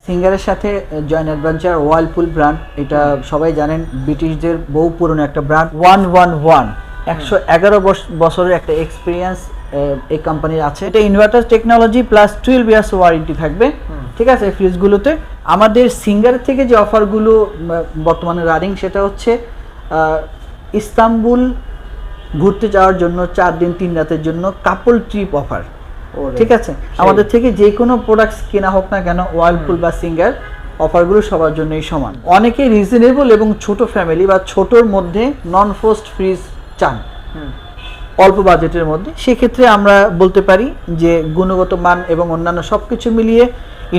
সিঙ্গারের সাথে joint adventure Whirlpool brand, এটা সবাই জানেন ব্রিটিশদের বহু পুরনো একটা ব্র্যান্ড। 111 বছরের একটা এক্সপিরিয়েন্স এই কোম্পানির আছে। এটা inverter technology plus 12 years warranty থাকবে। ঠিক আছে, ফ্রিজগুলোতে আমাদের সিঙ্গার থেকে যে অফারগুলো বর্তমানে রানিং সেটা হচ্ছে ইস্তাম্বুল ঘুরতে যাওয়ার জন্য 4 দিন 3 রাতের জন্য কাপল ট্রিপ অফার। ঠিক আছে, আমাদের থেকে যে কোনো প্রোডাক্টস কেনা হোক না কেন, ওয়ার্লপুল বা সিঙ্গার, অফারগুলো সবার জন্যই সমান। অনেকে রিজনেবল এবং ছোট ফ্যামিলি বা ছোটোর মধ্যে নন ফ্রস্ট ফ্রিজ চান অল্প বাজেটের মধ্যে, সেক্ষেত্রে আমরা বলতে পারি যে গুণগত মান এবং অন্যান্য সব কিছু মিলিয়ে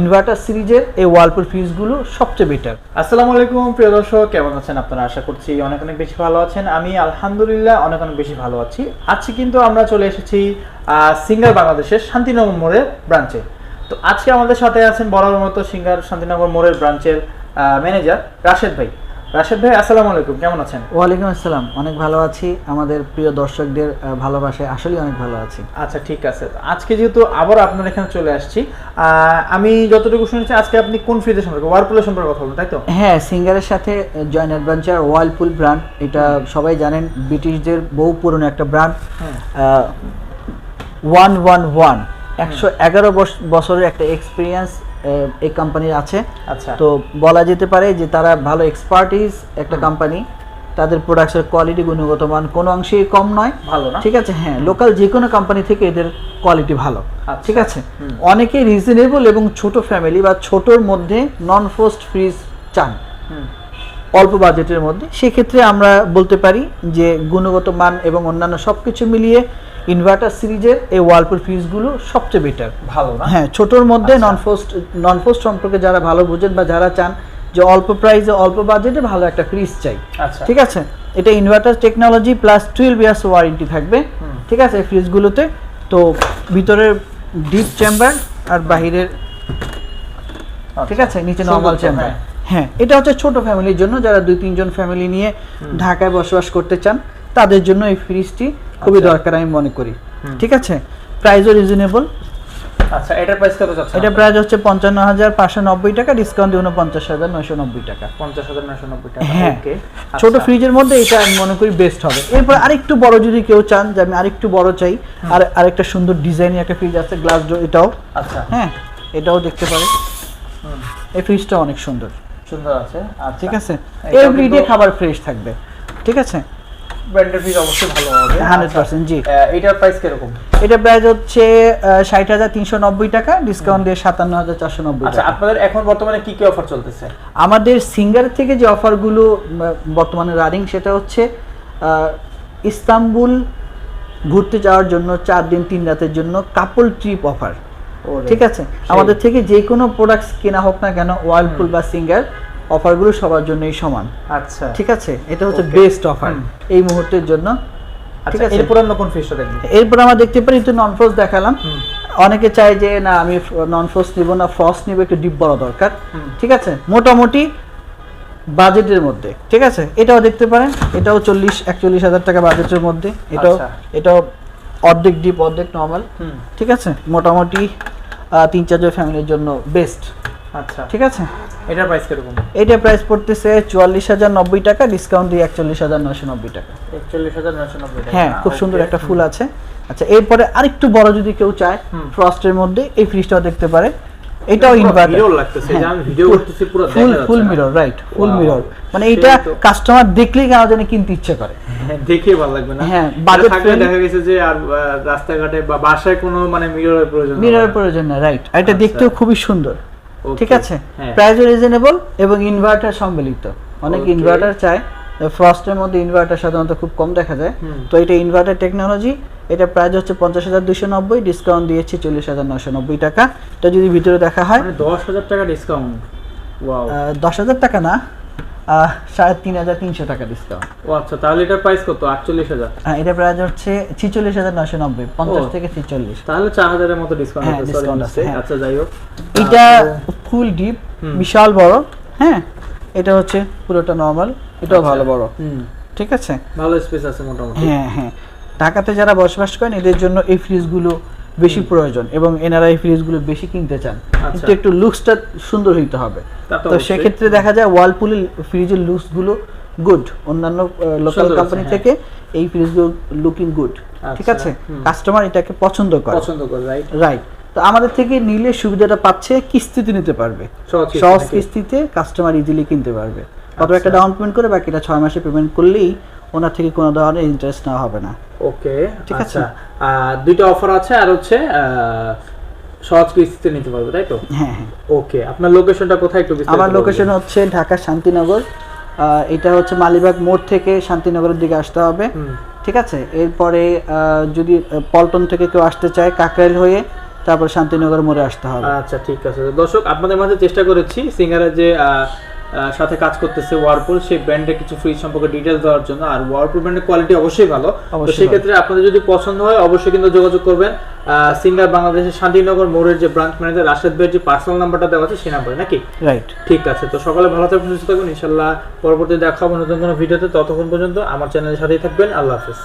ইনভার্টার সিরিজের এই ওয়ার্লপুল ফ্রিজগুলো সবচেয়ে বেটার। আসসালামু আলাইকুম প্রিয় দর্শক, কেমন আছেন আপনারা? আশা করছি অনেক অনেক বেশি ভালো আছেন। আমি আলহামদুলিল্লাহ অনেক অনেক বেশি ভালো আছি। আজকে কিন্তু আমরা চলে এসেছি সিঙ্গার বাংলাদেশের শান্তিনগর মোড়ের ব্রাঞ্চে। তো আজকে আমাদের সাথে আছেন বরাবর মতো সিঙ্গার শান্তিনগর মোড়ের ব্রাঞ্চের ম্যানেজার রাশেদ ভাই। রাশেদ ভাই, আসসালামু আলাইকুম, কেমন আছেন? ওয়ালাইকুম আসসালাম, অনেক ভালো আছি। আমাদের প্রিয় দর্শকদের ভালোবাসায় আসলেই অনেক ভালো আছি। আচ্ছা, ঠিক আছে। আজকে যেহেতু আবার আপনার এখানে চলে আসছি, আমি যতটুকু শুনেছি আজকে আপনি কোন ফ্রিজের সম্পর্কে, ওয়ার্লপুলের সম্পর্কে কথা বলবেন, তাই তো? হ্যাঁ, সিঙ্গারের সাথে জয়েন্ট অ্যাডভেঞ্চার ওয়ার্লপুল ব্র্যান্ড, এটা সবাই জানেন ব্রিটিশদের বহু পুরনো একটা ব্র্যান্ড। 111 বছরের একটা এক্সপিরিয়েন্স এই কোম্পানির আছে। আচ্ছা, তো বলা যেতে পারে যে তারা ভালো এক্সপার্টিস একটা কোম্পানি। তাদের প্রোডাক্টের কোয়ালিটি, গুণগত মান কোনো অংশেই কম নয়, ভালো না? ঠিক আছে। হ্যাঁ, লোকাল যে কোনো কোম্পানি থেকে এদের কোয়ালিটি ভালো। আচ্ছা, ঠিক আছে। অনেকে রিজনেবল এবং ছোট ফ্যামিলি বা ছোটোর মধ্যে নন ফ্রস্ট ফ্রিজ চান অল্প বাজেটের মধ্যে, সেক্ষেত্রে আমরা বলতে পারি যে গুণগত মান এবং অন্যান্য সব কিছু মিলিয়ে ইনভার্টার সিরিজের এই ওয়ার্লপুল ফ্রিজগুলো সবচেয়ে বেটার, ভালো না? হ্যাঁ, ছোটোর মধ্যে নন ফ্রস্ট সম্পর্কে যারা ভালো বুঝেন বা যারা চান যে অল্প প্রাইসে অল্প বাজেটে ভালো একটা ফ্রিজ চাই। আচ্ছা, ঠিক আছে, এটা inverter technology plus 12 years warranty থাকবে। ঠিক আছে, এই ফ্রিজগুলোতে তো ভিতরের ডিপ চেম্বার আর বাহিরের, ঠিক আছে, নিচে নরমাল চেম্বার। হ্যাঁ, এটা হচ্ছে ছোট ফ্যামিলির জন্য, যারা 2-3 জন ফ্যামিলি নিয়ে ঢাকায় বসবাস করতে চান তাদের জন্য এই ফ্রিজটি খুবই দরকার আমি মনে করি। ঠিক আছে, প্রাইসও রিজনেবল। আচ্ছা, এটার প্রাইস কত যাচ্ছে? এটা প্রাইস হচ্ছে 55,590 টাকা, ডিসকাউন্ট দিয়ে 49,990 টাকা। 50,990 টাকা। হ্যাঁ, ওকে। ছোট ফ্রিজের মধ্যে এটা আমি মনে করি বেস্ট হবে। এরপর আরেকটু বড় যদি কেউ চান যে আমি আরেকটু বড় চাই, আর আরেকটা সুন্দর ডিজাইনের একটা ফ্রিজ আছে, গ্লাস ডোর, এটাও। আচ্ছা, হ্যাঁ, এটাও দেখতে পারেন। এই ফ্রিজটা অনেক সুন্দর আছে। আচ্ছা, ঠিক আছে, এভরিডে খাবার ফ্রেশ থাকবে। ঠিক আছে, ব্র্যান্ডের ফ্রিজ অবশ্যই ভালো হবে 100%। জি, এটার প্রাইস কিরকম? এটা প্রাইস হচ্ছে 60,390 টাকা, ডিসকাউন্ট দিয়ে 57,490 আচ্ছা, টাকা। আপনাদের এখন বর্তমানে কি কি অফার চলতেছে? আমাদের সিঙ্গার থেকে যে অফারগুলো বর্তমানে রানিং সেটা হচ্ছে ইস্তাম্বুল ঘুরতে যাওয়ার জন্য 4 দিন 3 রাতের জন্য কাপল ট্রিপ অফার। ঠিক আছে, আমাদের থেকে যে কোনো প্রোডাক্টস কেনা হোক না কেন, ওয়ার্লপুল বা সিঙ্গার, অফারগুলো সবার জন্যই সমান। আচ্ছা, ঠিক আছে, এটা হচ্ছে বেস্ট অফার এই মুহূর্তের জন্য। ঠিক আছে, এরপর আমরা কোন ফ্রিজটা দেখব? এরপর আমরা দেখতে পারি তো নন ফ্রস্ট দেখালাম। অনেকে চায় যে না আমি নন ফ্রস্ট নিব না, ফ্রস্ট নিব, একটু ডিপ বড় দরকার। ঠিক আছে, মোটামুটি বাজেটের মধ্যে। ঠিক আছে, এটাও দেখতে পারেন, এটাও 40-41 হাজার টাকা বাজেটের মধ্যে। এটাও অর্ধেক ডিপ অর্ধেক নর্মাল। ঠিক আছে, মোটামুটি 3-4 জন ফ্যামিলির জন্য বেস্ট। আচ্ছা, ঠিক আছে, এটার প্রাইস কিরকম? এটা প্রাইস পড়তেছে 44,090 টাকা, ডিসকাউন্ট দিয়ে 41,990 টাকা। 41,990 টাকা। হ্যাঁ, খুব সুন্দর একটা ফুল আছে। আচ্ছা, এরপরে আরেকটু বড় যদি কেউ চায় ফ্রস্টের মধ্যে, এই ফ্রিজটাও দেখতে পারে। এটাও ইনভার্টার, মিরর লাগতেছে, যে আমি ভিডিও করতেছি পুরো দেখা যাচ্ছে। ফুল মিরর, রাইট, ফুল মিরর। মানে এটা কাস্টমার দেখলেই কেন জানি কিনতে ইচ্ছে করে। দেখে ভালো লাগবে না? হ্যাঁ, বাজেট থাকলে দেখা গেছে যে আর রাস্তাঘাটে বা বাসায় কোনো মানে মিররের প্রয়োজন না, রাইট। এটা দেখতেও খুবই সুন্দর। ঠিক আছে, প্রাইস রিজনেবল এবং ইনভার্টার সম্মিলিত। অনেক ইনভার্টার চায়, ফ্রস্টের মধ্যে ইনভার্টার সাধারণত খুব কম দেখা যায়। তো এটা ইনভার্টার টেকনোলজি, এটা প্রাইস হচ্ছে 50,290, ডিসকাউন্ট দিয়েছি 40,990 টাকা। এটা যদি ভিতরে দেখা হয় 10,000 টাকা ডিসকাউন্ট। ওয়াও, 10,000 টাকা না, 3,300 টাকা ডিসকাউন্ট। ও আচ্ছা, তাহলে এটার প্রাইস কত? 48,000। হ্যাঁ, এটা প্রাইস হচ্ছে 46,990, 50 থেকে 46, তাহলে 4,000 এর মতো ডিসকাউন্ট আছে। ডিসকাউন্ট আছে। আচ্ছা, যাই হোক, এটা ফুল ডিপ, বিশাল বড়। হ্যাঁ, এটা হচ্ছে পুরোটা নরমাল, এটাও ভালো বড়। ঠিক আছে, ভালো স্পেস আছে মোটামুটি। হ্যাঁ, ঢাকাতে যারা বসবাস করেন এদের জন্য এই ফ্রিজগুলো বেশি প্রয়োজন এবং এনআরআই ফ্রিজগুলো বেশি কিনতে চান, কিন্তু একটু লুকসটা সুন্দর হইতে হবে। তো সেক্ষেত্রে দেখা যায় ওয়ালপুলের ফ্রিজের লুকসগুলো গুড, অন্যান্য লোকাল কোম্পানি থেকে এই ফ্রিজগুলো লুকিং গুড, ঠিক আছে, কাস্টমার এটাকে পছন্দ করে, রাইট। তো আমাদের থেকে নিলে সুবিধাটা পাচ্ছে কিস্তিতে নিতে পারবে, সহজ কিস্তিতে কাস্টমার ইজিলি কিনতে পারবে। কত একটা ডাউন পেমেন্ট করে বাকিটা 6 মাসে পেমেন্ট করলেই ওনার থেকে কোনো ধরনের ইন্টারেস্ট নেওয়া হবে না। ওকে, ঠিক আছে। দুইটা অফার আছে, আর হচ্ছে সহজ কিস্তিতে নিতে পারবে, তাই তো? হ্যাঁ হ্যাঁ। ওকে, আপনার লোকেশনটা কোথায় একটু বিস্তারিত? আমার লোকেশন হচ্ছে ঢাকা শান্তিনগর, এটা হচ্ছে মালিবাগ মোড় থেকে শান্তিনগরের দিকে আসতে হবে, ঠিক আছে। এরপরে যদি পল্টন থেকে কেউ আসতে চায় কাকরাইল হয়ে তারপর শান্তিনগর মোড়ে আসতে হবে। আচ্ছা, ঠিক আছে। দর্শক, আপনাদের মাঝে চেষ্টা করেছি সিঙ্গারের যে সাথে কাজ করতেছে ওয়ারপুল, সেই ব্র্যান্ডের কিছু ফ্রিজ সম্পর্কে ডিটেইলস দেওয়ার জন্য। আর ওয়ারপুল ব্র্যান্ডের কোয়ালিটি অবশ্যই ভালো, তো সেই ক্ষেত্রে আপনাদের যদি পছন্দ হয় অবশ্যই কিন্তু যোগাযোগ করবেন সিঙ্গার বাংলাদেশের শান্তিনগর মোড়ের যে ব্রাঞ্চ ম্যানেজার রাশেদ ভাইয়ের যে পার্সোনাল নাম্বারটা দেওয়া আছে সেই নাম্বারে, নাকি? রাইট, ঠিক আছে। তো সকালে ভালো থাকবেন, সুস্থ থাকবেন, ইনশাআল্লাহ পরবর্তীতে দেখা হবে নতুন কোনো ভিডিওতে। ততক্ষণ পর্যন্ত আমার চ্যানেলের সাথেই থাকবেন। আল্লাহ হাফেজ।